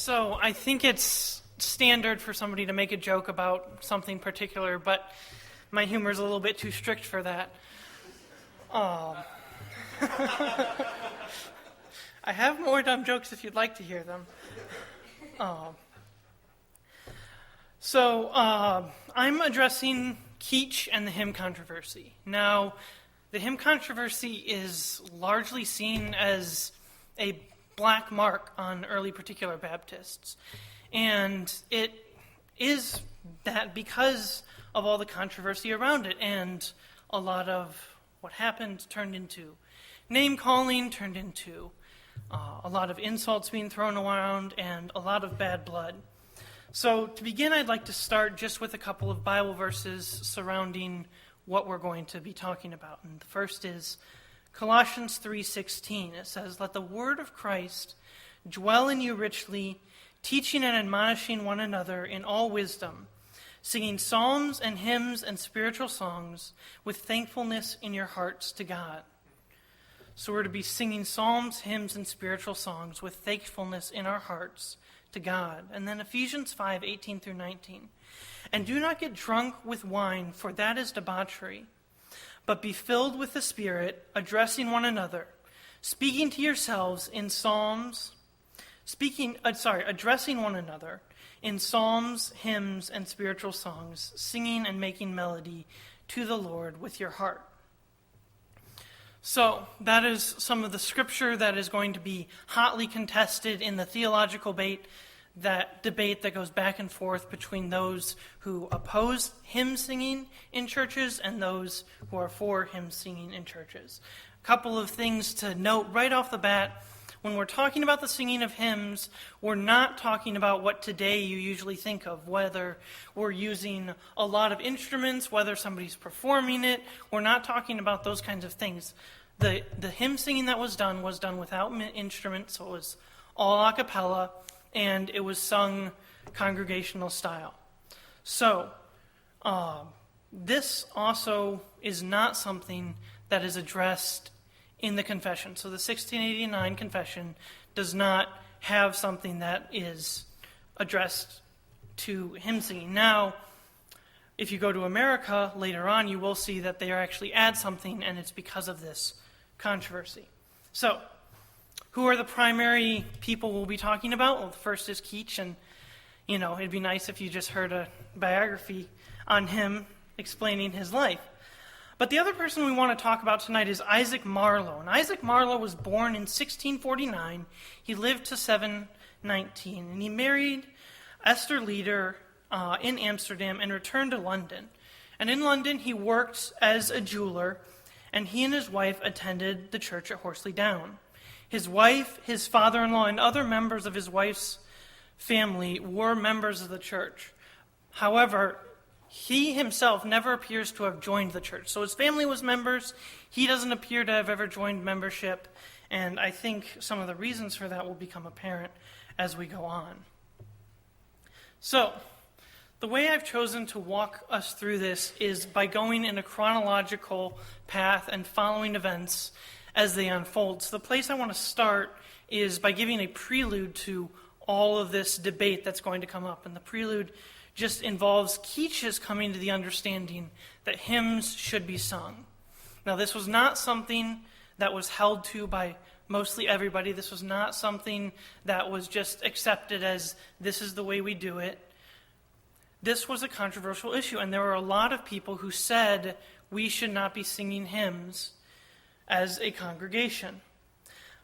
So I think it's standard for somebody to make a joke about something particular, but my humor is a little bit too strict for that. I have more dumb jokes if you'd like to hear them. I'm addressing Keach and the hymn controversy. Now, the hymn controversy is largely seen as a black mark on early particular Baptists. And it is that because of all the controversy around it, and a lot of what happened turned into name-calling, turned into a lot of insults being thrown around, and a lot of bad blood. So to begin, I'd like to start just with a couple of Bible verses surrounding what we're going to be talking about. And the first is Colossians 3:16. It says, "Let the word of Christ dwell in you richly, teaching and admonishing one another in all wisdom, singing psalms and hymns and spiritual songs with thankfulness in your hearts to God." So we're to be singing psalms, hymns, and spiritual songs with thankfulness in our hearts to God. And then Ephesians 5:18 through 19. "And do not get drunk with wine, for that is debauchery, but be filled with the Spirit, addressing one another, speaking to yourselves in psalms, addressing one another in psalms, hymns, and spiritual songs, singing and making melody to the Lord with your heart." So that is some of the scripture that is going to be hotly contested in the theological debate that goes back and forth between those who oppose hymn singing in churches and those who are for hymn singing in churches. A couple of things to note right off the bat. When we're talking about the singing of hymns, we're not talking about what today you usually think of, whether we're using a lot of instruments, whether somebody's performing it. We're not talking about those kinds of things. The hymn singing that was done without instruments, so it was all a cappella, and it was sung congregational style. So, this also is not something that is addressed in the confession. So the 1689 confession does not have something that is addressed to hymn singing. Now, if you go to America later on, you will see that they actually add something, and it's because of this controversy. So, who are the primary people we'll be talking about? Well, the first is Keach, and, it'd be nice if you just heard a biography on him explaining his life. But the other person we want to talk about tonight is Isaac Marlowe. And Isaac Marlowe was born in 1649. He lived to 719, and he married Esther Leader in Amsterdam and returned to London. And in London, he worked as a jeweler, and he and his wife attended the church at Horsley Down. His wife, his father-in-law, and other members of his wife's family were members of the church. However, he himself never appears to have joined the church. So his family was members. He doesn't appear to have ever joined membership. And I think some of the reasons for that will become apparent as we go on. So, the way I've chosen to walk us through this is by going in a chronological path and following events as they unfold. So the place I want to start is by giving a prelude to all of this debate that's going to come up. And the prelude just involves Keach's coming to the understanding that hymns should be sung. Now, this was not something that was held to by mostly everybody. This was not something that was just accepted as this is the way we do it. This was a controversial issue, and there were a lot of people who said we should not be singing hymns as a congregation.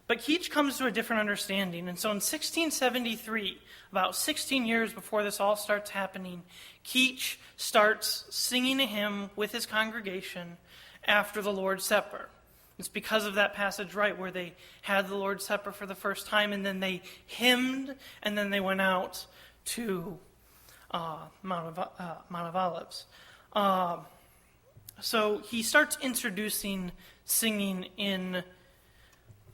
But Keach comes to a different understanding, and so in 1673, about 16 years before this all starts happening, Keach starts singing a hymn with his congregation after the Lord's Supper. It's because of that passage, right, where they had the Lord's Supper for the first time, and then they hymned, and then they went out to Mount of Olives. So he starts introducing singing in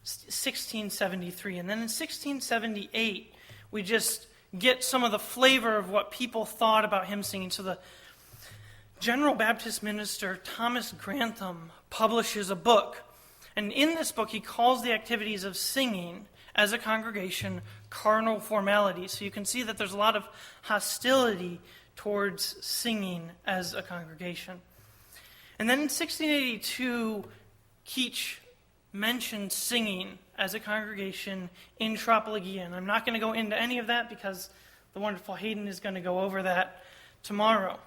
1673. And then in 1678, we just get some of the flavor of what people thought about hymn singing. So the General Baptist minister Thomas Grantham publishes a book. And in this book, he calls the activities of singing as a congregation carnal formality. So you can see that there's a lot of hostility towards singing as a congregation. And then in 1682, Keach mentioned singing as a congregation in Tropologia. And I'm not going to go into any of that because the wonderful Hayden is going to go over that tomorrow.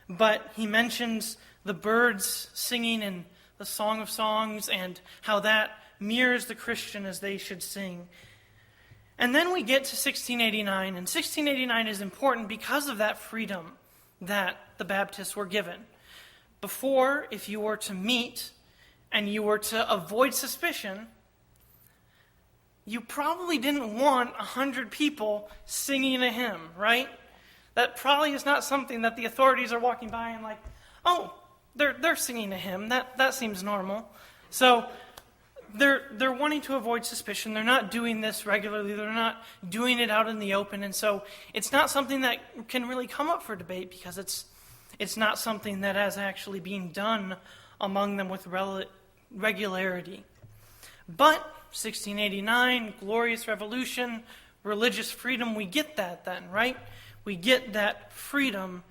But he mentions the birds singing in the Song of Songs and how that mirrors the Christian as they should sing. And then we get to 1689, and 1689 is important because of that freedom that the Baptists were given. Before, if you were to meet and you were to avoid suspicion, you probably didn't want 100 people singing a hymn, right? That probably is not something that the authorities are walking by and like, oh, they're singing a hymn. That seems normal. So they're wanting to avoid suspicion. They're not doing this regularly. They're not doing it out in the open. And so it's not something that can really come up for debate because it's not something that is actually being done among them with regularity. But 1689, glorious revolution, religious freedom, we get that then, right? We get that freedom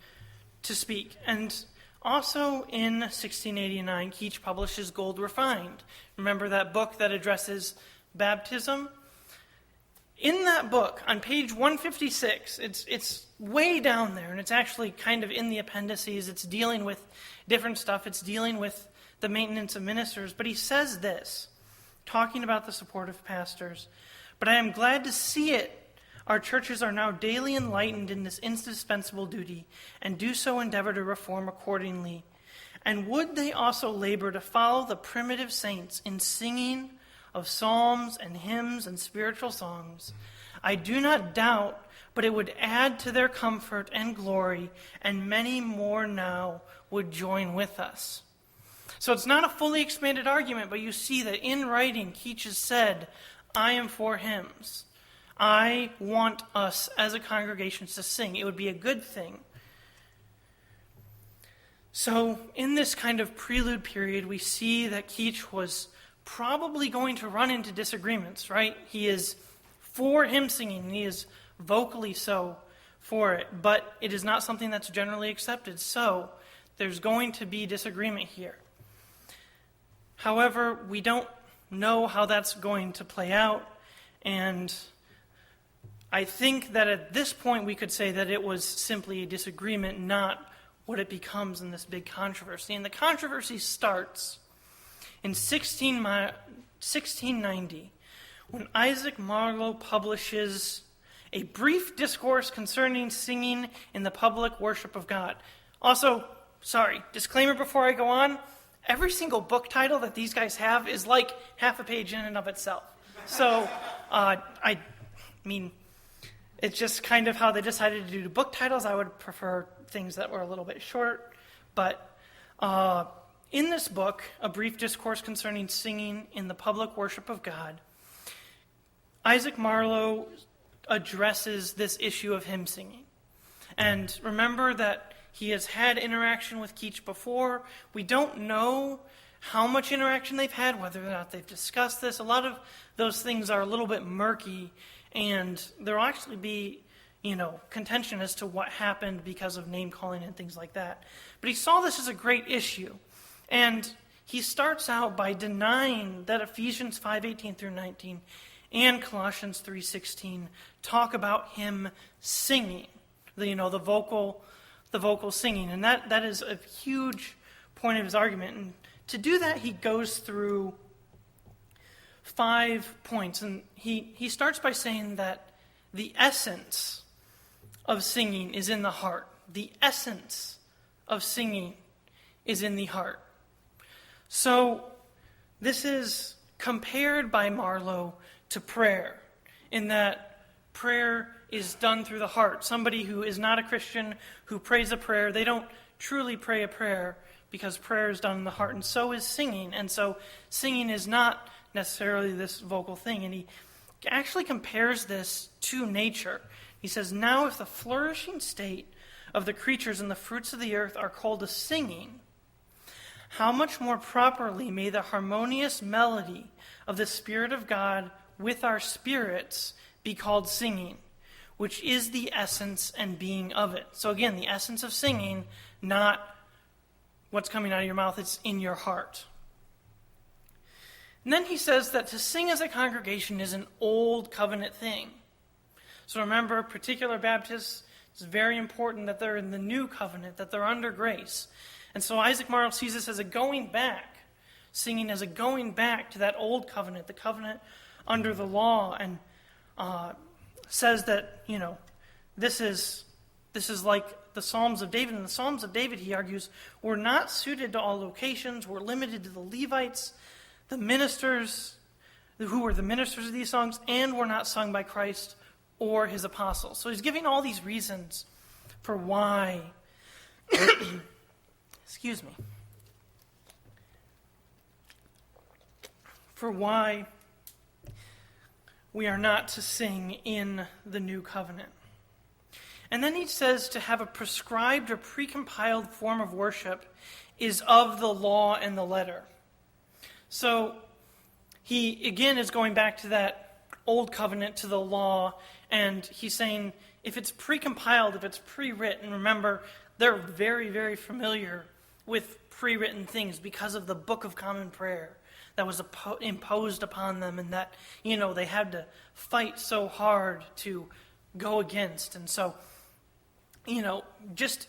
to speak. And also in 1689, Keach publishes Gold Refined. Remember that book that addresses baptism? In that book, on page 156, it's way down there, and it's actually kind of in the appendices. It's dealing with different stuff. It's dealing with the maintenance of ministers. But he says this, talking about the support of pastors, "But I am glad to see it. Our churches are now daily enlightened in this indispensable duty, and do so endeavor to reform accordingly. And would they also labor to follow the primitive saints in singing of psalms and hymns and spiritual songs? I do not doubt, but it would add to their comfort and glory, and many more now would join with us." So it's not a fully expanded argument, but you see that in writing, Keach has said, I am for hymns. I want us as a congregation to sing. It would be a good thing. So in this kind of prelude period, we see that Keach was probably going to run into disagreements, right? He is for hymn singing, and he is vocally so for it, but it is not something that's generally accepted. So there's going to be disagreement here. However, we don't know how that's going to play out, and I think that at this point we could say that it was simply a disagreement, not what it becomes in this big controversy. And the controversy starts in 1690, when Isaac Marlowe publishes a brief discourse concerning singing in the public worship of God. Also, disclaimer before I go on, every single book title that these guys have is like half a page in and of itself. So, I mean, it's just kind of how they decided to do book titles. I would prefer things that were a little bit short. But in this book, A Brief Discourse Concerning Singing in the Public Worship of God, Isaac Marlowe addresses this issue of hymn singing. And remember that he has had interaction with Keach before. We don't know how much interaction they've had, whether or not they've discussed this. A lot of those things are a little bit murky, and there will actually be, contention as to what happened because of name-calling and things like that. But he saw this as a great issue. And he starts out by denying that Ephesians 5:18 through 19 and Colossians 3:16 talk about him singing, the vocal singing. And that is a huge point of his argument. And to do that, he goes through 5 points. And he starts by saying that the essence of singing is in the heart. The essence of singing is in the heart. So this is compared by Marlowe to prayer, in that prayer is done through the heart. Somebody who is not a Christian who prays a prayer, they don't truly pray a prayer because prayer is done in the heart, and so is singing. And so singing is not necessarily this vocal thing. And he actually compares this to nature. He says, "Now if the flourishing state of the creatures and the fruits of the earth are called a singing, how much more properly may the harmonious melody of the Spirit of God with our spirits be called singing, which is the essence and being of it. So again, the essence of singing, not what's coming out of your mouth, it's in your heart. And then he says that to sing as a congregation is an old covenant thing. So remember, particular Baptists, it's very important that they're in the new covenant, that they're under grace. And so Isaac Marl sees this as a going back, singing as a going back to that old covenant, the covenant under the law, and says that, this is like the Psalms of David. And the Psalms of David, he argues, were not suited to all locations, were limited to the Levites, the ministers, who were the ministers of these songs, and were not sung by Christ or his apostles. So he's giving all these reasons for why, excuse me, for why we are not to sing in the new covenant. And then he says to have a prescribed or precompiled form of worship is of the law and the letter. So he, again, is going back to that old covenant, to the law, and he's saying if it's precompiled, if it's pre-written, remember, they're very, very familiar with pre-written things because of the Book of Common Prayer that was imposed upon them, and that, they had to fight so hard to go against. And so, just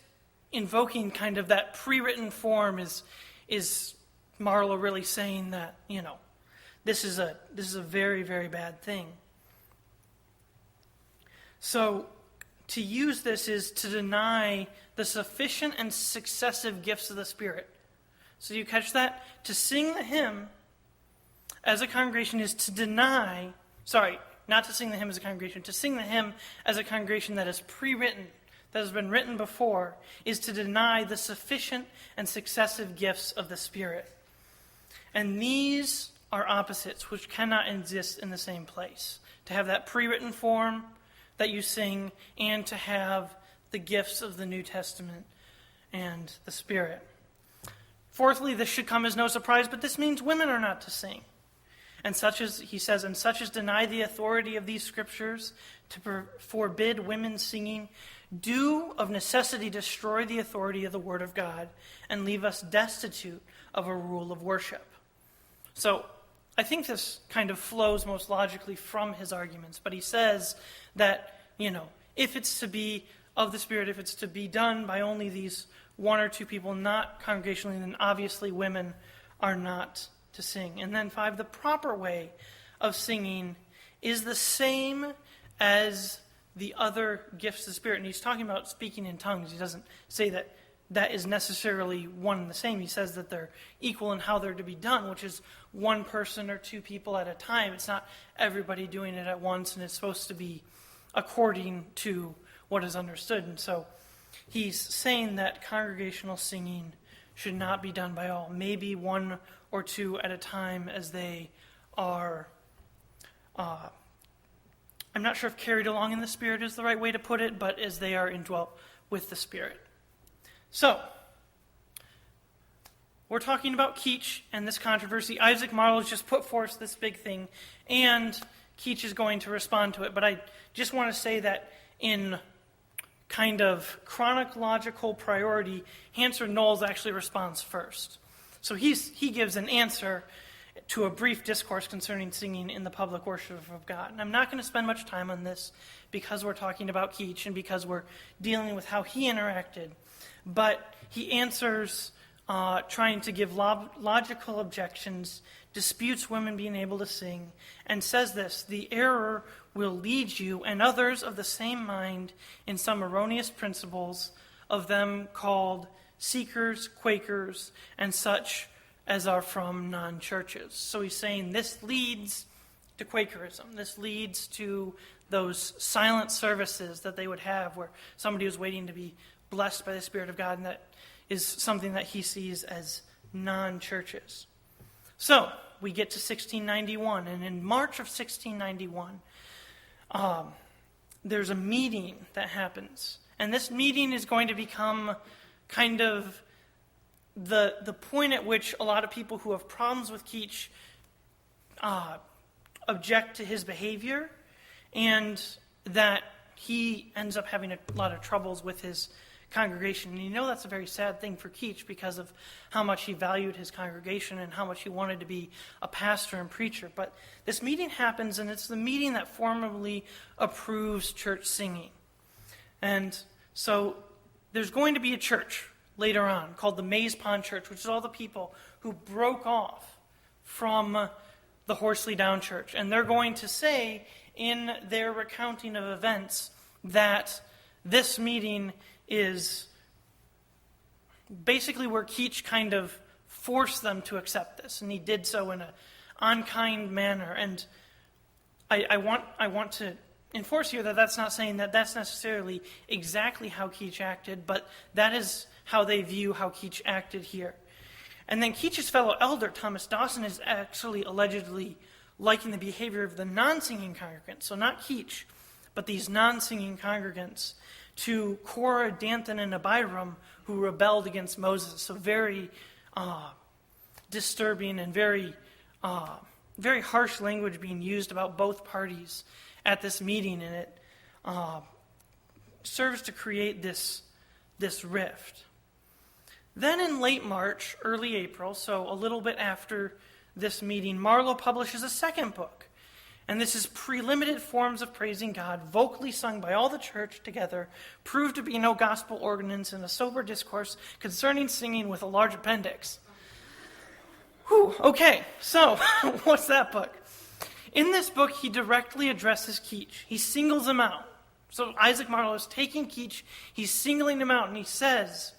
invoking kind of that pre-written form is Marlowe really saying that, this is a very, very bad thing. So to use this is to deny the sufficient and successive gifts of the Spirit. So you catch that? To sing the hymn as a congregation is to deny, not to sing the hymn as a congregation, to sing the hymn as a congregation that is pre-written, that has been written before, is to deny the sufficient and successive gifts of the Spirit. And these are opposites which cannot exist in the same place. To have that pre-written form that you sing, and to have the gifts of the New Testament and the Spirit. Fourthly, this should come as no surprise, but this means women are not to sing. And such as, he says, and such as deny the authority of these scriptures to forbid women singing, do of necessity destroy the authority of the Word of God and leave us destitute of a rule of worship. So I think this kind of flows most logically from his arguments, but he says that, if it's to be of the Spirit, if it's to be done by only these one or two people, not congregationally, then obviously women are not to sing. And then 5, the proper way of singing is the same as the other gifts of the Spirit. And he's talking about speaking in tongues. He doesn't say that that is necessarily one and the same. He says that they're equal in how they're to be done, which is one person or two people at a time. It's not everybody doing it at once, and it's supposed to be according to what is understood. And so he's saying that congregational singing should not be done by all, maybe one or two at a time as they are, I'm not sure if carried along in the Spirit is the right way to put it, but as they are indwelt with the Spirit. So, we're talking about Keach and this controversy. Isaac Marlowe has just put forth this big thing, and Keach is going to respond to it. But I just want to say that in kind of chronological priority, Hansard Knowles actually responds first. So he gives an answer to a brief discourse concerning singing in the public worship of God. And I'm not going to spend much time on this because we're talking about Keach and because we're dealing with how he interacted. But he answers trying to give logical objections, disputes women being able to sing, and says this: the error will lead you and others of the same mind in some erroneous principles of them called seekers, Quakers, and such as are from non-churches. So he's saying this leads to Quakerism. This leads to those silent services that they would have where somebody was waiting to be blessed by the Spirit of God, and that is something that he sees as non-churches. So we get to 1691, and in March of 1691, there's a meeting that happens. And this meeting is going to become kind of the point at which a lot of people who have problems with Keach object to his behavior and that he ends up having a lot of troubles with his congregation. And you know that's a very sad thing for Keach because of how much he valued his congregation and how much he wanted to be a pastor and preacher. But this meeting happens, and it's the meeting that formally approves church singing. And so there's going to be a church later on called the Maze Pond Church, which is all the people who broke off from the Horsley Down Church. And they're going to say in their recounting of events that this meeting is basically where Keach kind of forced them to accept this, and he did so in an unkind manner. And I want to enforce here that that's not saying that that's necessarily exactly how Keach acted, but that is how they view how Keach acted here. And then Keach's fellow elder, Thomas Dawson, is actually allegedly liking the behavior of the non-singing congregants, so not Keach, but these non-singing congregants, to Korah, Dathan, and Abiram, who rebelled against Moses. So very disturbing and very harsh language being used about both parties at this meeting, and it serves to create this rift. Then in late March, early April, so a little bit after this meeting, Marlowe publishes a second book. And this is Prelimited Forms of Praising God, vocally sung by all the church together, proved to be no gospel ordinance, and a sober discourse concerning singing with a large appendix. Whew, okay, so what's that book? In this book, he directly addresses Keach. He singles him out. So Isaac Marlowe is taking Keach, he's singling him out, and he says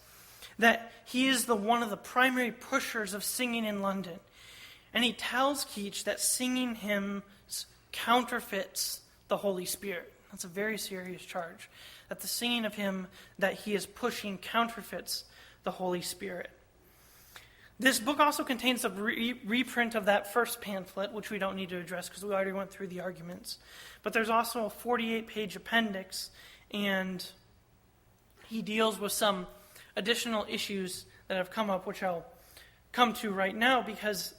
that he is one of the primary pushers of singing in London. And he tells Keach that singing hymns counterfeits the Holy Spirit. That's a very serious charge, that the singing of him that he is pushing counterfeits the Holy Spirit. This book also contains a reprint of that first pamphlet, which we don't need to address because we already went through the arguments. But there's also a 48-page appendix, and he deals with some additional issues that have come up, which I'll come to right now, because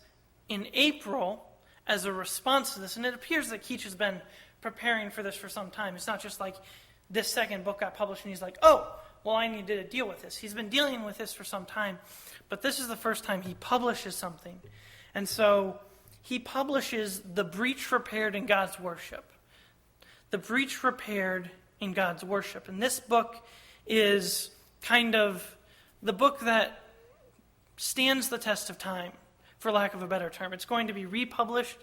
in April, as a response to this, and it appears that Keach has been preparing for this for some time. It's not just like this second book got published and he's like, oh, well, I need to deal with this. He's been dealing with this for some time, but this is the first time he publishes something. And so he publishes The Breach Repaired in God's Worship. The Breach Repaired in God's Worship. And this book is kind of the book that stands the test of time, for lack of a better term. It's going to be republished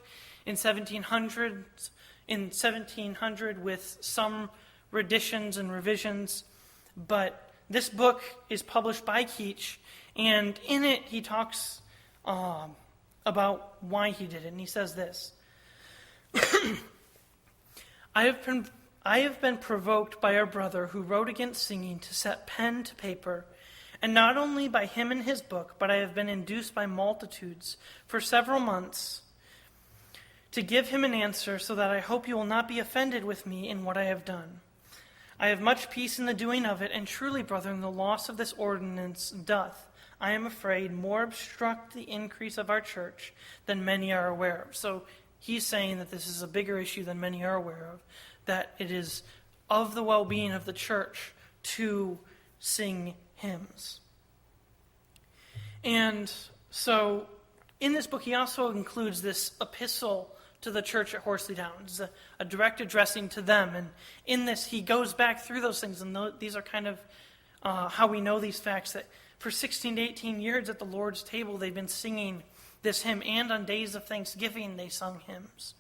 in 1700 with some renditions and revisions. But this book is published by Keach, and in it he talks about why he did it. And he says this: I have been provoked by our brother who wrote against singing to set pen to paper, and not only by him and his book, but I have been induced by multitudes for several months to give him an answer, so that I hope you will not be offended with me in what I have done. I have much peace in the doing of it, and truly, brethren, the loss of this ordinance doth, I am afraid, more obstruct the increase of our church than many are aware of. So he's saying that this is a bigger issue than many are aware of, that it is of the well-being of the church to sing hymns. And so in this book, he also includes this epistle to the church at Horsley Downs, a direct addressing to them. And in this, he goes back through those things, and these are kind of how we know these facts, that for 16 to 18 years at the Lord's table, they've been singing this hymn, and on days of thanksgiving, they sung hymns.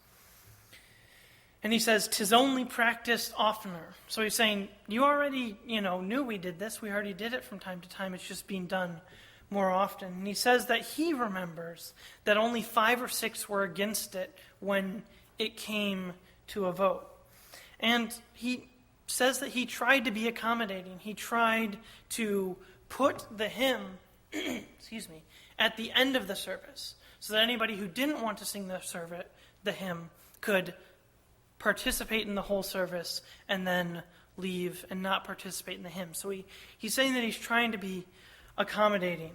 And he says, "'Tis only practiced oftener." So he's saying, you already, knew we did this. We already did it from time to time. It's just being done more often. And he says that he remembers that only 5 or 6 were against it when it came to a vote. And he says that he tried to be accommodating. He tried to put the hymn, at the end of the service, so that anybody who didn't want to sing the hymn could participate in the whole service and then leave and not participate in the hymn. So he's saying that he's trying to be accommodating.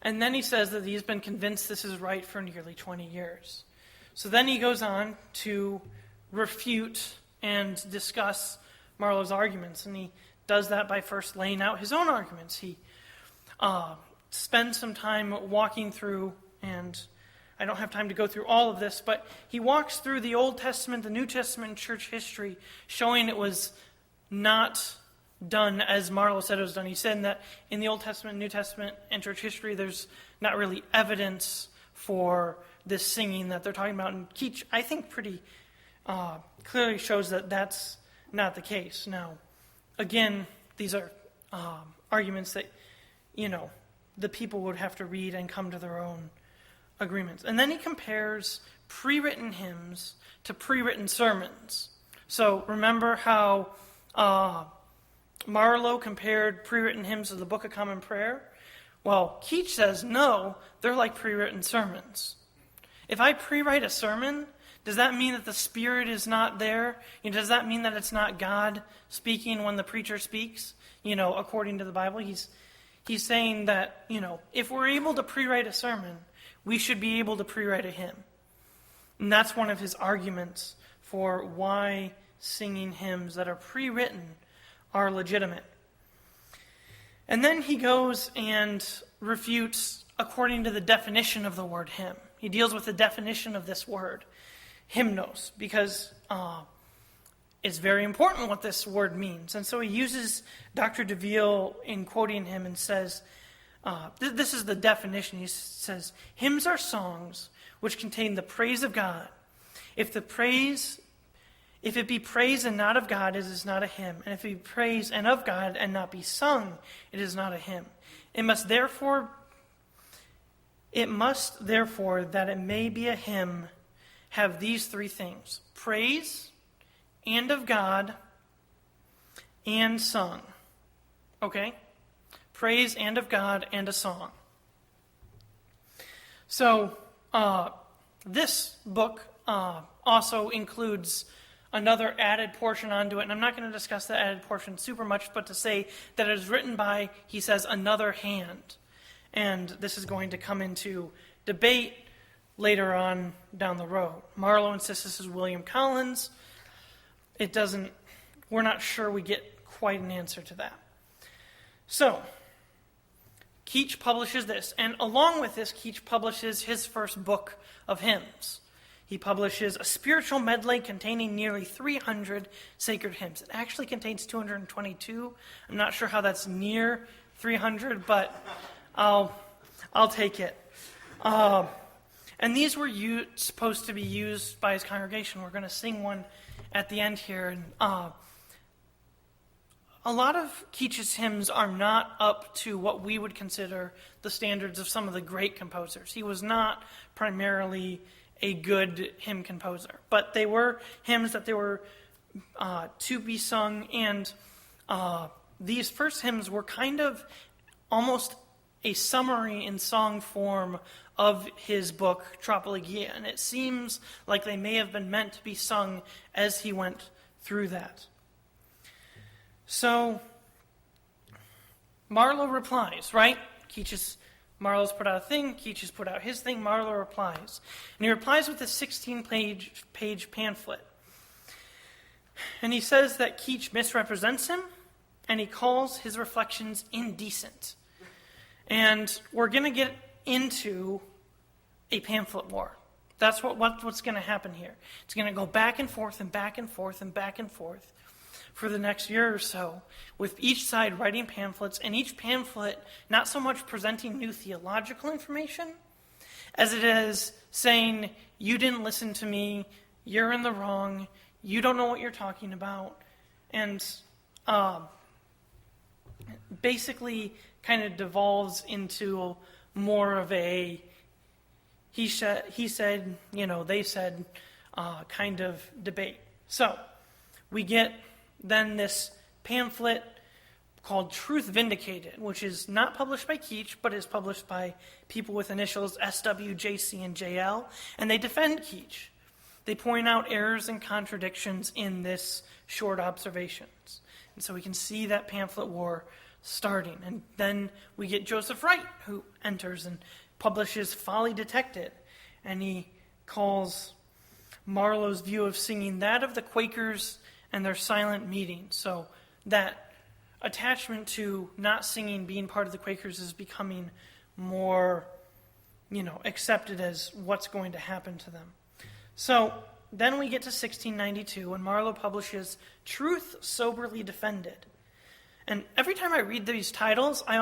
And then he says that he's been convinced this is right for nearly 20 years. So then he goes on to refute and discuss Marlowe's arguments. And he does that by first laying out his own arguments. He spends some time walking through, and I don't have time to go through all of this, but he walks through the Old Testament, the New Testament, and church history, showing it was not done as Marlowe said it was done. He said that in the Old Testament, New Testament, and church history, there's not really evidence for this singing that they're talking about. And Keach, I think, pretty clearly shows that that's not the case. Now, again, these are arguments that, the people would have to read and come to their own agreements. And then he compares pre-written hymns to pre-written sermons. So remember how Marlowe compared pre-written hymns to the Book of Common Prayer? Well, Keach says, no, they're like pre-written sermons. If I pre-write a sermon, does that mean that the Spirit is not there? Does that mean that it's not God speaking when the preacher speaks? According to the Bible, he's saying that, if we're able to pre-write a sermon, we should be able to pre-write a hymn. And that's one of his arguments for why singing hymns that are pre-written are legitimate. And then he goes and refutes according to the definition of the word hymn. He deals with the definition of this word, hymnos, because it's very important what this word means. And so he uses Dr. DeVille in quoting him and says, this is the definition. He says, hymns are songs which contain the praise of God. If it be praise and not of God, it is not a hymn. And if it be praise and of God and not be sung, it is not a hymn. It must therefore, that it may be a hymn, have these three things: praise, and of God, and sung. Okay? Praise and of God and a song. So, this book also includes another added portion onto it, and I'm not going to discuss the added portion super much, but to say that it is written by, he says, another hand. And this is going to come into debate later on down the road. Marlowe insists this is William Collins. We're not sure we get quite an answer to that. So, Keach publishes this, and along with this, Keach publishes his first book of hymns. He publishes a spiritual medley containing nearly 300 sacred hymns. It actually contains 222. I'm not sure how that's near 300, but I'll take it. And these were supposed to be used by his congregation. We're going to sing one at the end here. And a lot of Keach's hymns are not up to what we would consider the standards of some of the great composers. He was not primarily a good hymn composer, but they were hymns that they were to be sung, and these first hymns were kind of almost a summary in song form of his book, Tropologia, and it seems like they may have been meant to be sung as he went through that. So, Marlowe replies, right? Marlowe's put out a thing, Keach has put out his thing, Marlowe replies. And he replies with a 16-page pamphlet. And he says that Keach misrepresents him, and he calls his reflections indecent. And we're going to get into a pamphlet war. That's what's going to happen here. It's going to go back and forth and back and forth and back and forth for the next year or so, with each side writing pamphlets, and each pamphlet not so much presenting new theological information as it is saying, you didn't listen to me, you're in the wrong, you don't know what you're talking about, and basically kind of devolves into more of a he said, they said kind of debate. So we get then this pamphlet called Truth Vindicated, which is not published by Keach, but is published by people with initials SW, JC, and JL, and they defend Keach. They point out errors and contradictions in this short observations. And so we can see that pamphlet war starting. And then we get Joseph Wright, who enters and publishes Folly Detected, and he calls Marlowe's view of singing, that of the Quakers and their silent meetings. So that attachment to not singing, being part of the Quakers, is becoming more, accepted as what's going to happen to them. So then we get to 1692, when Marlowe publishes Truth Soberly Defended. And every time I read these titles, I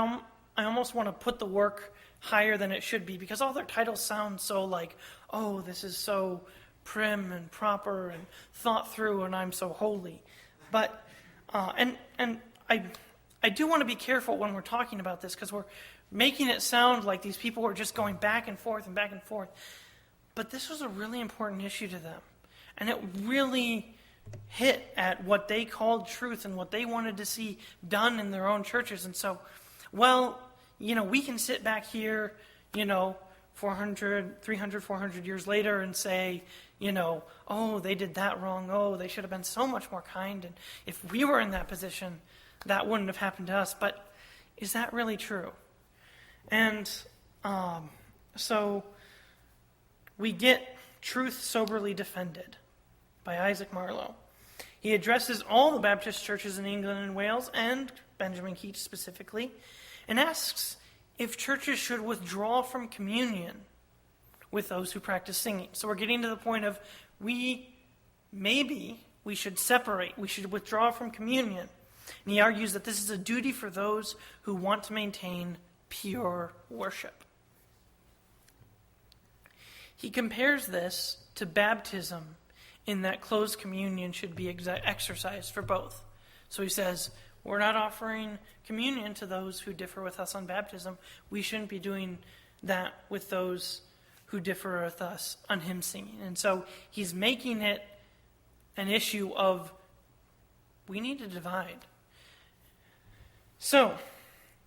almost want to put the work higher than it should be, because all their titles sound so like, oh, this is so prim and proper and thought through, and I'm so holy. But, and I do want to be careful when we're talking about this, because we're making it sound like these people were just going back and forth and back and forth. But this was a really important issue to them. And it really hit at what they called truth and what they wanted to see done in their own churches. And so, we can sit back here, 300, 400 years later and say, oh, they did that wrong. Oh, they should have been so much more kind. And if we were in that position, that wouldn't have happened to us. But is that really true? And so we get Truth Soberly Defended by Isaac Marlowe. He addresses all the Baptist churches in England and Wales, and Benjamin Keach specifically, and asks if churches should withdraw from communion with those who practice singing. So we're getting to the point of we should separate, we should withdraw from communion. And he argues that this is a duty for those who want to maintain pure worship. He compares this to baptism in that closed communion should be exercised for both. So he says, we're not offering communion to those who differ with us on baptism. We shouldn't be doing that with those who differ with us on hymn singing. And so he's making it an issue of we need to divide. So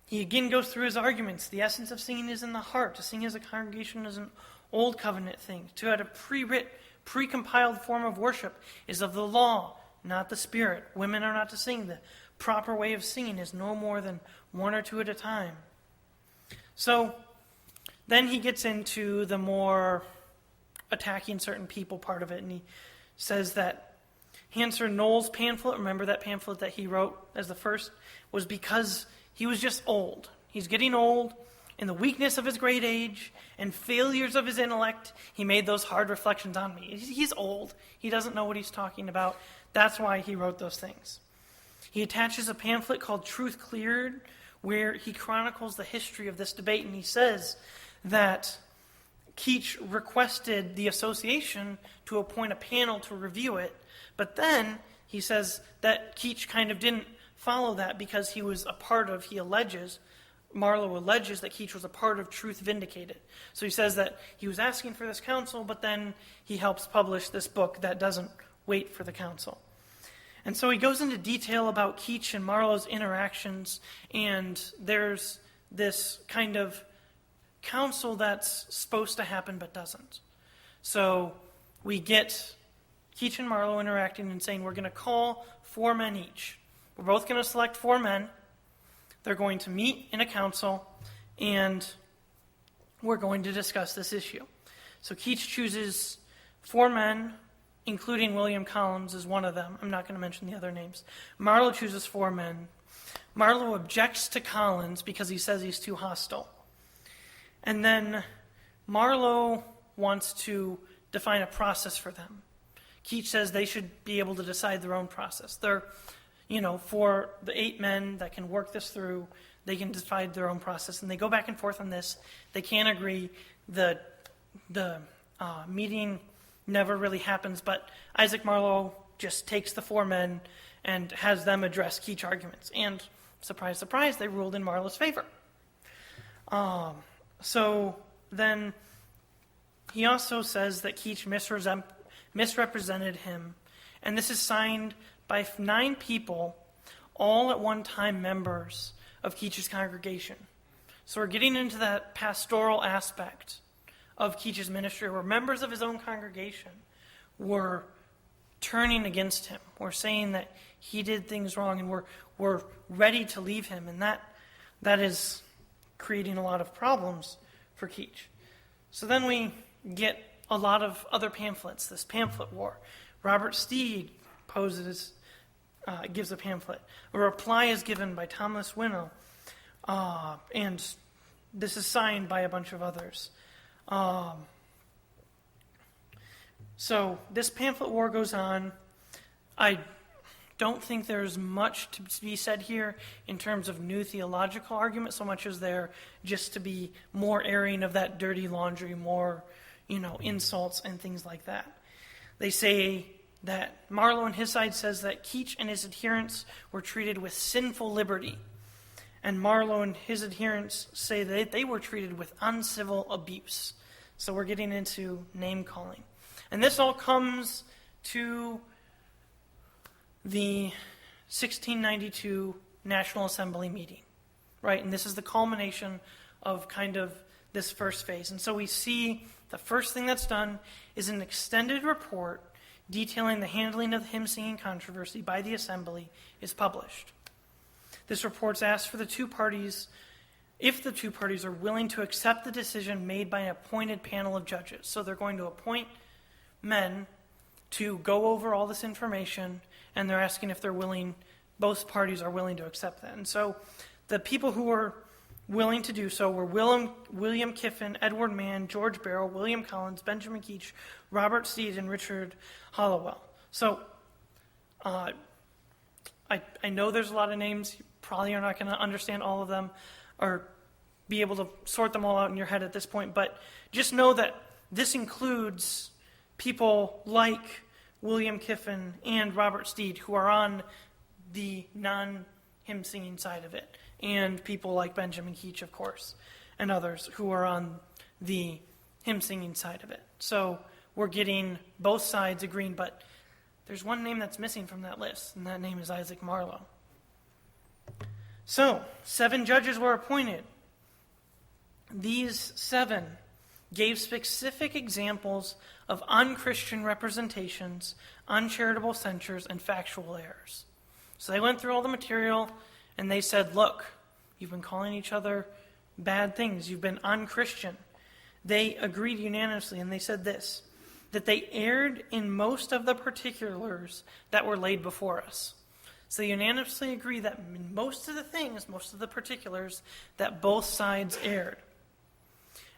he again goes through his arguments. The essence of singing is in the heart. To sing as a congregation is an old covenant thing. To have a pre-compiled form of worship is of the law, not the Spirit. Women are not to sing. The proper way of singing is no more than one or two at a time. So then he gets into the more attacking certain people part of it, and he says that Hansard Noll's pamphlet, remember that pamphlet that he wrote as the first, was because he was just old. He's getting old. In the weakness of his great age and failures of his intellect, he made those hard reflections on me. He's old. He doesn't know what he's talking about. That's why he wrote those things. He attaches a pamphlet called Truth Cleared, where he chronicles the history of this debate, and he says that Keach requested the association to appoint a panel to review it, but then he says that Keach kind of didn't follow that because Marlowe alleges that Keach was a part of Truth Vindicated. So he says that he was asking for this council, but then he helps publish this book that doesn't wait for the council. And so he goes into detail about Keach and Marlowe's interactions, and there's this kind of council that's supposed to happen but doesn't. So we get Keach and Marlowe interacting and saying, we're going to call 4 men each. We're both going to select 4 men. They're going to meet in a council, and we're going to discuss this issue. So Keach chooses 4 men, including William Collins as one of them. I'm not going to mention the other names. Marlowe chooses 4 men. Marlowe objects to Collins because he says he's too hostile. And then Marlowe wants to define a process for them. Keach says they should be able to decide their own process. For the 8 men that can work this through, they can decide their own process. And they go back and forth on this. They can't agree. The meeting never really happens, but Isaac Marlowe just takes the 4 men and has them address Keach arguments. And surprise, surprise, they ruled in Marlowe's favor. So then he also says that Keach misrepresented him. And this is signed by 9 people, all at one time members of Keach's congregation. So we're getting into that pastoral aspect of Keach's ministry, where members of his own congregation were turning against him. We're saying that he did things wrong, and we're ready to leave him. And that is creating a lot of problems for Keach. So then we get a lot of other pamphlets, this pamphlet war. Robert Steed gives a pamphlet. A reply is given by Thomas Winnell, and this is signed by a bunch of others. So this pamphlet war goes on. I don't think there's much to be said here in terms of new theological argument, so much as there just to be more airing of that dirty laundry, more, insults and things like that. They say that Marlowe on his side says that Keach and his adherents were treated with sinful liberty, and Marlowe and his adherents say that they were treated with uncivil abuse. So we're getting into name-calling. And this all comes to the 1692 National Assembly meeting, right? And this is the culmination of kind of this first phase. And so we see the first thing that's done is an extended report detailing the handling of the hymn-singing controversy by the Assembly is published. This report asks for the two parties, if the two parties are willing to accept the decision made by an appointed panel of judges. So they're going to appoint men to go over all this information, and they're asking if they're willing, both parties are willing to accept that. And so the people who were willing to do so were William Kiffin, Edward Mann, George Barrow, William Collins, Benjamin Keach, Robert Steed, and Richard Hollowell. So I know there's a lot of names. You probably are not going to understand all of them or be able to sort them all out in your head at this point, but just know that this includes people like William Kiffin and Robert Steed, who are on the non-hymn singing side of it, and people like Benjamin Keach, of course, and others who are on the hymn singing side of it. So we're getting both sides agreeing, but there's one name that's missing from that list, and that name is Isaac Marlowe. So 7 judges were appointed. These 7 gave specific examples of unchristian representations, uncharitable censures, and factual errors. So they went through all the material, and they said, look, you've been calling each other bad things. You've been unchristian. They agreed unanimously, and they said this, that they erred in most of the particulars that were laid before us. So they unanimously agree that in most of the things, most of the particulars, that both sides erred.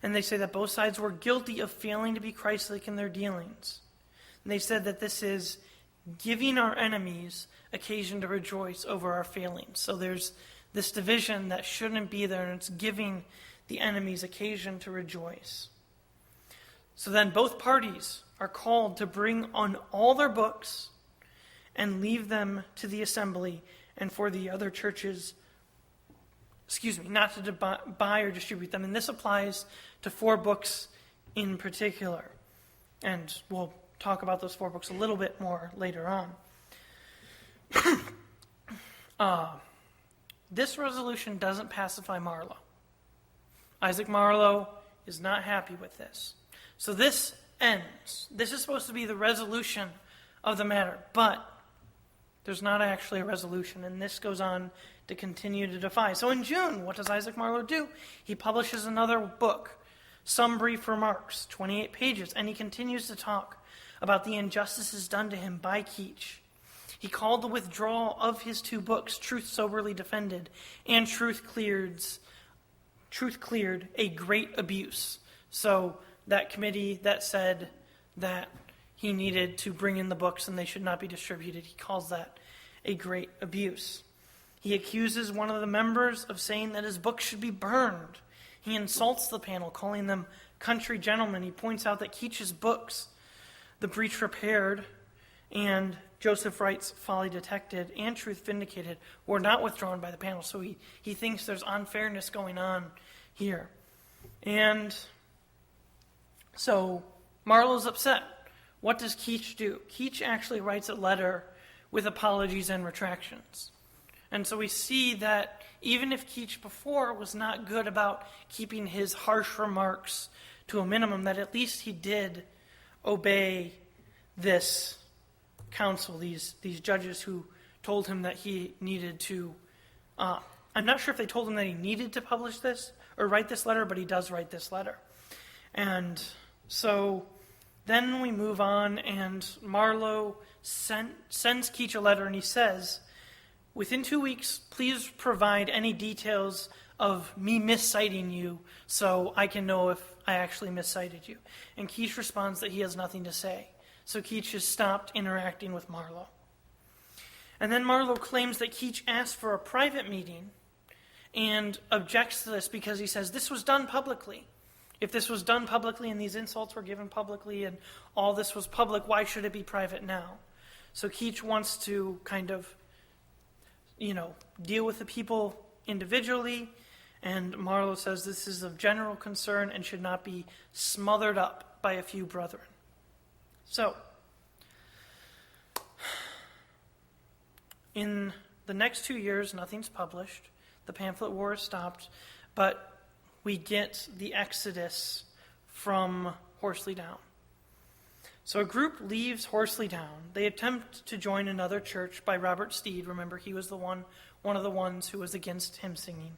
And they say that both sides were guilty of failing to be Christ-like in their dealings. And they said that this is giving our enemies occasion to rejoice over our failings. So there's this division that shouldn't be there, and it's giving the enemies occasion to rejoice. So then both parties are called to bring on all their books and leave them to the assembly and for the other churches, not to buy or distribute them. And this applies to 4 books in particular. And we'll talk about those 4 books a little bit more later on. This resolution doesn't pacify Marlowe. Isaac Marlowe is not happy with this. So this ends. This is supposed to be the resolution of the matter, but there's not actually a resolution, and this goes on to continue to defy. So in June, what does Isaac Marlowe do? He publishes another book, Some Brief Remarks, 28 pages, and he continues to talk about the injustices done to him by Keach. He called the withdrawal of his 2 books, Truth Soberly Defended and Truth Cleared, a great abuse. So that committee that said that he needed to bring in the books and they should not be distributed, he calls that a great abuse. He accuses one of the members of saying that his books should be burned. He insults the panel, calling them country gentlemen. He points out that Keach's books, The Breach Repaired and Joseph Wright's Folly Detected and Truth Vindicated, were not withdrawn by the panel. So he thinks there's unfairness going on here. And so Marlowe's upset. What does Keach do? Keach actually writes a letter with apologies and retractions. And so we see that even if Keach before was not good about keeping his harsh remarks to a minimum, that at least he did obey this council, these judges who told him that he needed to, I'm not sure if they told him that he needed to publish this or write this letter, but he does write this letter. And so Then we move on, and Marlowe sends Keach a letter, and he says, "Within 2 weeks, please provide any details of me misciting you so I can know if I actually miscited you." And Keach responds that he has nothing to say. So Keach has stopped interacting with Marlowe. And then Marlowe claims that Keach asked for a private meeting and objects to this because he says this was done publicly. If this was done publicly and these insults were given publicly and all this was public, why should it be private now? So Keach wants to kind of, deal with the people individually, and Marlowe says this is of general concern and should not be smothered up by a few brethren. So, in the next 2 years, nothing's published. The pamphlet war is stopped, but we get the exodus from Horsley Down. So a group leaves Horsley Down. They attempt to join another church by Robert Steed. Remember, he was one of the ones who was against hymn singing.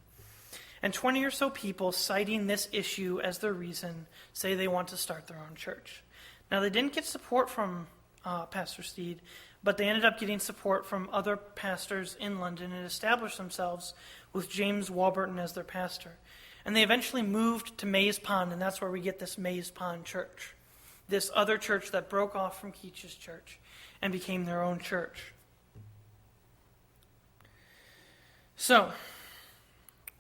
And 20 or so people, citing this issue as their reason, say they want to start their own church. Now, they didn't get support from Pastor Steed, but they ended up getting support from other pastors in London and established themselves with James Warburton as their pastor. And they eventually moved to Maze Pond, and that's where we get this Maze Pond church, this other church that broke off from Keach's church and became their own church. So,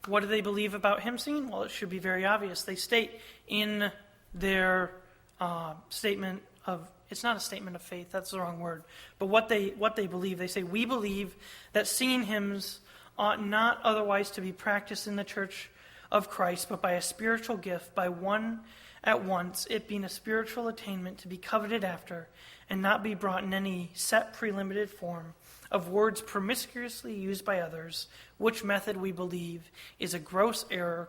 what do they believe about hymn singing? Well, it should be very obvious. They state in their statement of, it's not a statement of faith, that's the wrong word, but what they believe, they say, "We believe that singing hymns ought not otherwise to be practiced in the church of Christ, but by a spiritual gift, by one at once, it being a spiritual attainment to be coveted after, and not be brought in any set prelimited form of words promiscuously used by others, which method we believe is a gross error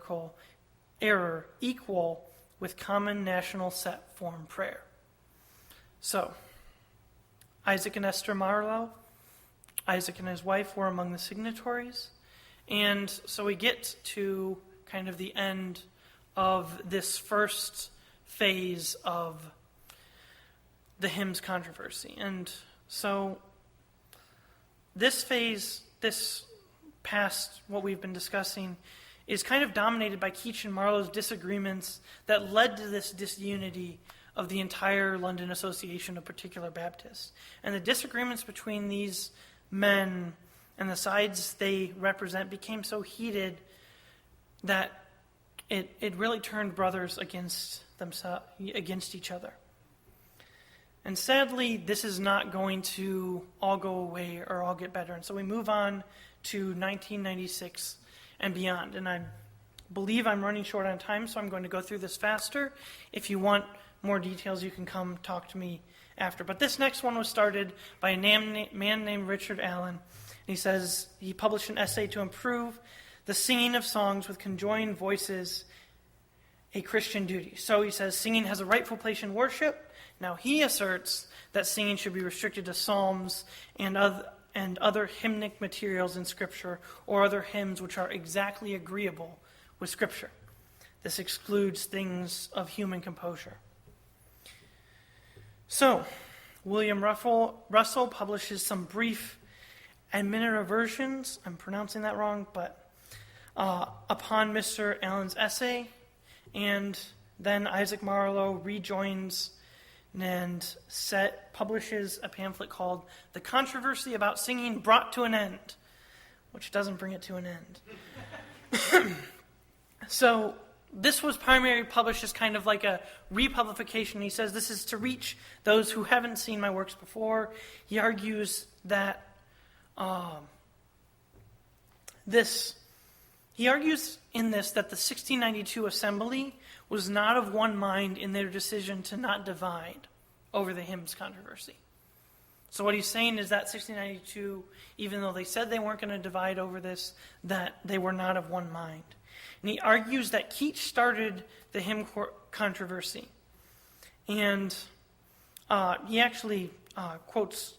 equal with common national set form prayer." So, Isaac and Esther Marlowe, Isaac and his wife were among the signatories, and so we get to kind of the end of this first phase of the hymns controversy. And so this phase, this past what we've been discussing, is kind of dominated by Keach and Marlowe's disagreements that led to this disunity of the entire London Association of Particular Baptists. And the disagreements between these men and the sides they represent became so heated that it really turned brothers against themselves, against each other. And sadly, this is not going to all go away or all get better. And so we move on to 1996 and beyond. And I believe I'm running short on time, so I'm going to go through this faster. If you want more details, you can come talk to me after. But this next one was started by a man named Richard Allen. And he says he published an essay to improve the singing of songs with conjoined voices, a Christian duty. So he says singing has a rightful place in worship. Now he asserts that singing should be restricted to psalms and other hymnic materials in Scripture, or other hymns which are exactly agreeable with Scripture. This excludes things of human composure. So, William Russell publishes some brief admonitive versions, I'm pronouncing that wrong, but upon Mr. Allen's essay, and then Isaac Marlowe rejoins and publishes a pamphlet called "The Controversy About Singing Brought to an End," which doesn't bring it to an end. So this was primarily published as kind of like a republication. He says this is to reach those who haven't seen my works before. He argues that that the 1692 Assembly was not of one mind in their decision to not divide over the hymns controversy. So what he's saying is that 1692, even though they said they weren't going to divide over this, that they were not of one mind. And he argues that Keach started the hymn controversy. And he actually quotes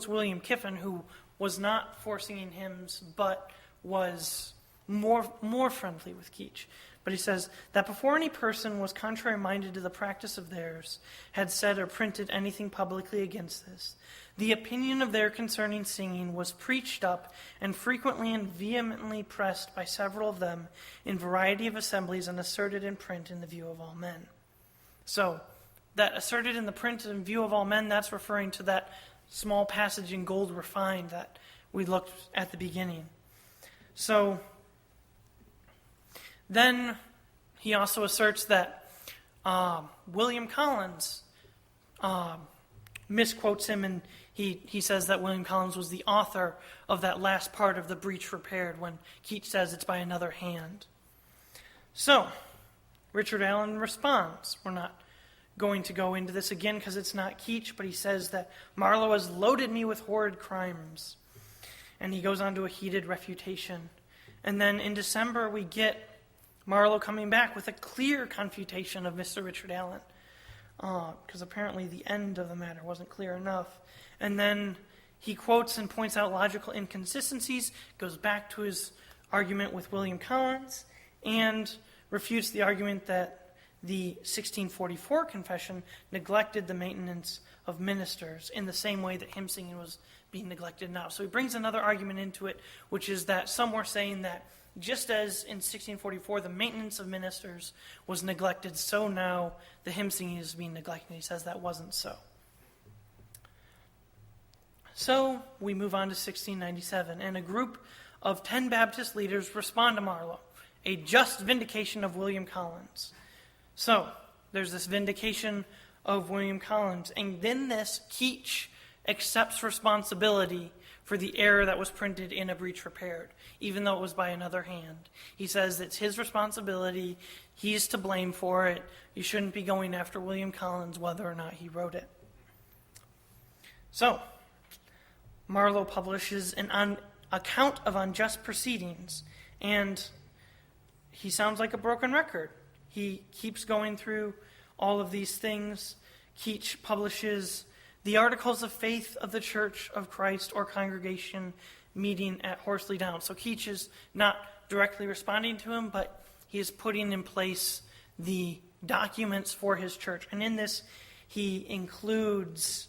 William Kiffin, who was not for singing hymns, but was more friendly with Keach. But he says, that before any person was contrary-minded to the practice of theirs, had said or printed anything publicly against this, the opinion of their concerning singing was preached up and frequently and vehemently pressed by several of them in variety of assemblies and asserted in print in the view of all men. So, that asserted in the print in view of all men, that's referring to that small passage in gold refined that we looked at the beginning. So, then he also asserts that William Collins misquotes him, and he says that William Collins was the author of that last part of the breach repaired when Keach says it's by another hand. So, Richard Allen responds. We're not going to go into this again because it's not Keach, but he says that Marlowe has loaded me with horrid crimes. And he goes on to a heated refutation. And then in December we get Marlowe coming back with a clear confutation of Mr. Richard Allen, because apparently the end of the matter wasn't clear enough. And then he quotes and points out logical inconsistencies, goes back to his argument with William Collins, and refutes the argument that the 1644 confession neglected the maintenance of ministers in the same way that hymn singing was being neglected now. So he brings another argument into it, which is that some were saying that just as in 1644 the maintenance of ministers was neglected, so now the hymn singing is being neglected. He says that wasn't so. So we move on to 1697, and a group of 10 Baptist leaders respond to Marlowe, a just vindication of William Collins. So there's this vindication of William Collins, and then this Keach accepts responsibility for the error that was printed in A Breach Repaired, even though it was by another hand. He says it's his responsibility, he's to blame for it, you shouldn't be going after William Collins whether or not he wrote it. So, Marlowe publishes an account of unjust proceedings, and he sounds like a broken record. He keeps going through all of these things. Keach publishes the Articles of Faith of the Church of Christ or Congregation meeting at Horsley Down. So Keach is not directly responding to him, but he is putting in place the documents for his church. And in this, he includes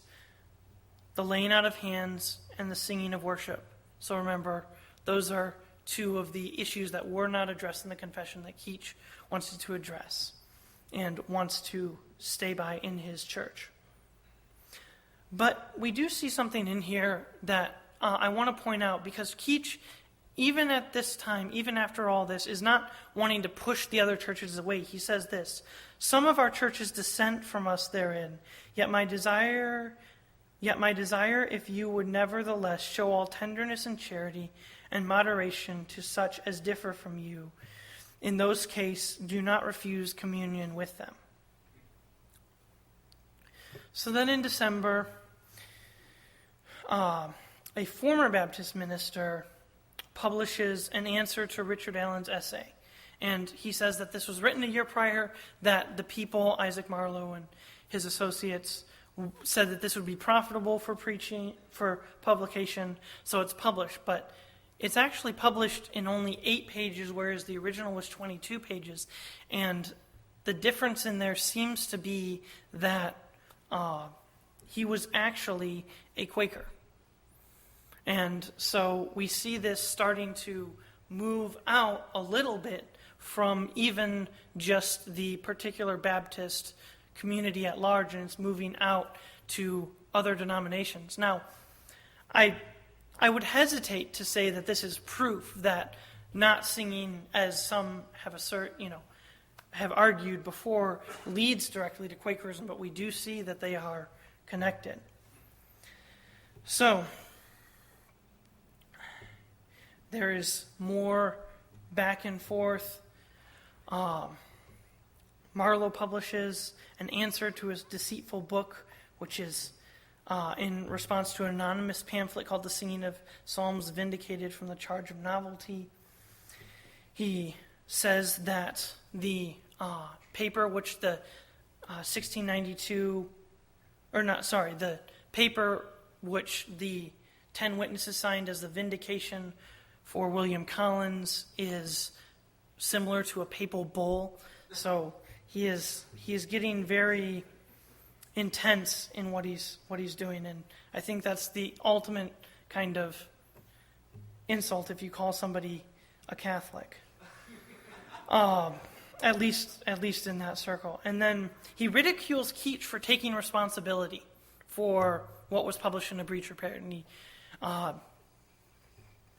the laying out of hands and the singing of worship. So remember, those are two of the issues that were not addressed in the confession that Keach wants to address and wants to stay by in his church. But we do see something in here that I want to point out, because Keach, even at this time, even after all this, is not wanting to push the other churches away. He says this: some of our churches dissent from us therein, yet my desire, if you would nevertheless show all tenderness and charity and moderation to such as differ from you, in those cases do not refuse communion with them. So then in December, a former Baptist minister publishes an answer to Richard Allen's essay. And he says that this was written a year prior, that the people, Isaac Marlowe and his associates, said that this would be profitable for publication, so it's published. But it's actually published in only 8 pages, whereas the original was 22 pages. And the difference in there seems to be that he was actually a Quaker. And so we see this starting to move out a little bit from even just the particular Baptist community at large, and it's moving out to other denominations. Now, I would hesitate to say that this is proof that not singing, as some have argued before, leads directly to Quakerism, but we do see that they are connected. So, there is more back and forth. Marlowe publishes an answer to his deceitful book, which is in response to an anonymous pamphlet called The Singing of Psalms Vindicated from the Charge of Novelty. He says that the paper which the the paper which the 10 witnesses signed as the vindication for William Collins is similar to a papal bull. So he is getting very intense in what he's doing, and I think that's the ultimate kind of insult if you call somebody a Catholic. At least in that circle. And then he ridicules Keach for taking responsibility for what was published in A Breach Repaired, and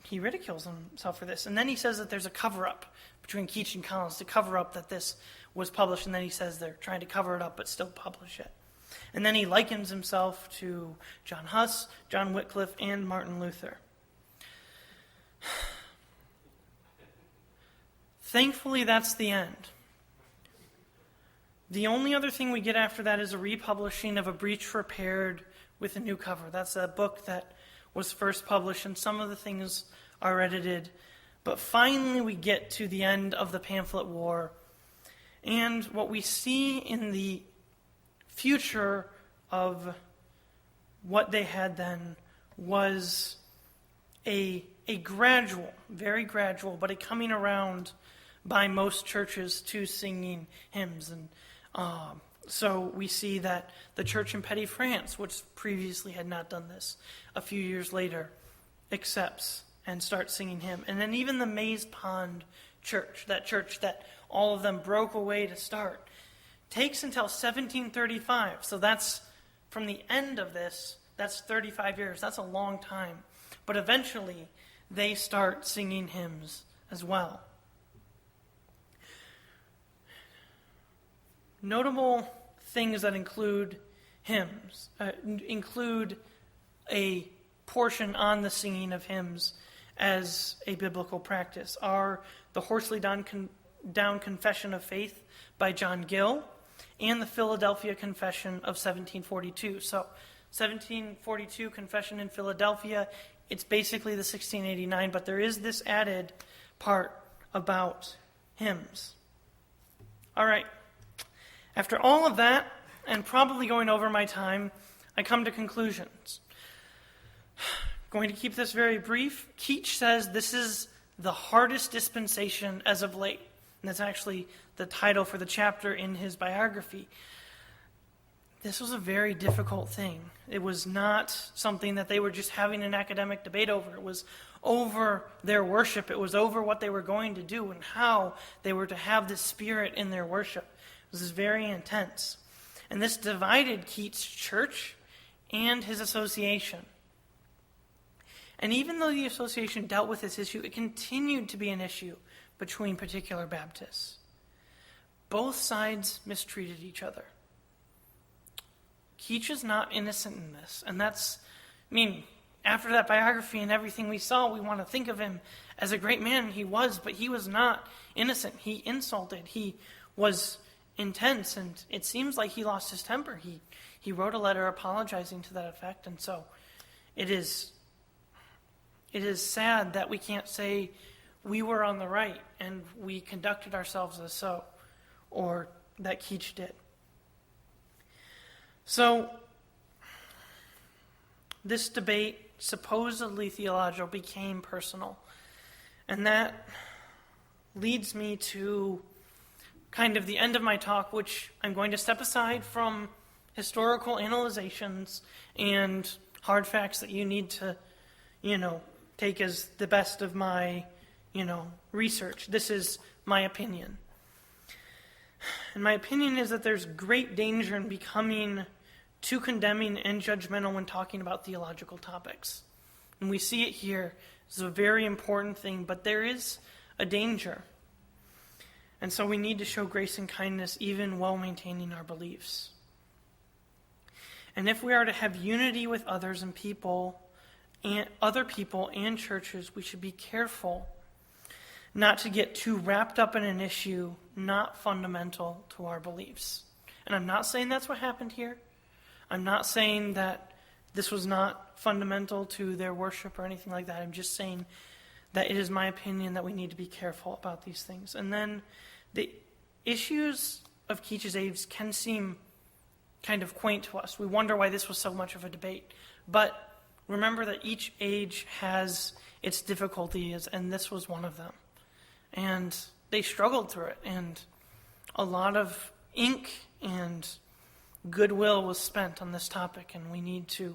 he ridicules himself for this. And then he says that there's a cover-up between Keach and Collins to cover up that this was published, and then he says they're trying to cover it up but still publish it. And then he likens himself to John Huss, John Wycliffe, and Martin Luther. Thankfully, that's the end. The only other thing we get after that is a republishing of A Breach Repaired with a new cover. That's a book that was first published, and some of the things are edited. But finally, we get to the end of the pamphlet war. And what we see in the future of what they had then was a gradual, very gradual, but a coming around by most churches to singing hymns. And so we see that the church in Petty France, which previously had not done this, a few years later accepts and starts singing hymn. And then even the Maze Pond church that all of them broke away to start, takes until 1735. So that's from the end of this, that's 35 years. That's a long time. But eventually, they start singing hymns as well. Notable things that include hymns, include a portion on the singing of hymns as a biblical practice, are the Horsley Down Confession of Faith by John Gill and the Philadelphia Confession of 1742. So 1742 Confession in Philadelphia, it's basically the 1689, but there is this added part about hymns. All right. After all of that, and probably going over my time, I come to conclusions. Going to keep this very brief. Keach says this is the hardest dispensation as of late. And that's actually the title for the chapter in his biography. This was a very difficult thing. It was not something that they were just having an academic debate over. It was over their worship. It was over what they were going to do and how they were to have this spirit in their worship. It was very intense. And this divided Keach's church and his association. And even though the association dealt with this issue, it continued to be an issue between particular Baptists. Both sides mistreated each other. Keach is not innocent in this. And that's, after that biography and everything we saw, we want to think of him as a great man. He was, but he was not innocent. He insulted. He was intense, and it seems like he lost his temper. He wrote a letter apologizing to that effect, and so it is sad that we can't say we were on the right and we conducted ourselves as so, or that Keach did. So, this debate, supposedly theological, became personal. And that leads me to kind of the end of my talk, which I'm going to step aside from historical analyzations and hard facts that you need to, take as the best of my, research. This is my opinion. And my opinion is that there's great danger in becoming too condemning and judgmental when talking about theological topics. And we see it here. It's a very important thing, but there is a danger. And so we need to show grace and kindness even while maintaining our beliefs. And if we are to have unity with others and people, and other people and churches, we should be careful not to get too wrapped up in an issue not fundamental to our beliefs. And I'm not saying that's what happened here. I'm not saying that this was not fundamental to their worship or anything like that. I'm just saying that it is my opinion that we need to be careful about these things. And then the issues of Keach's age can seem kind of quaint to us. We wonder why this was so much of a debate. But remember that each age has its difficulties, and this was one of them. And they struggled through it, and a lot of ink and goodwill was spent on this topic, and we need to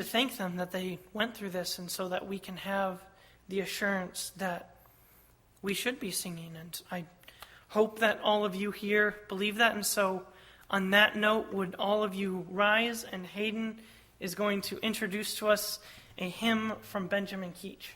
thank them that they went through this, and so that we can have the assurance that we should be singing. And I hope that all of you here believe that. And so on that note, would all of you rise, and Hayden is going to introduce to us a hymn from Benjamin Keach.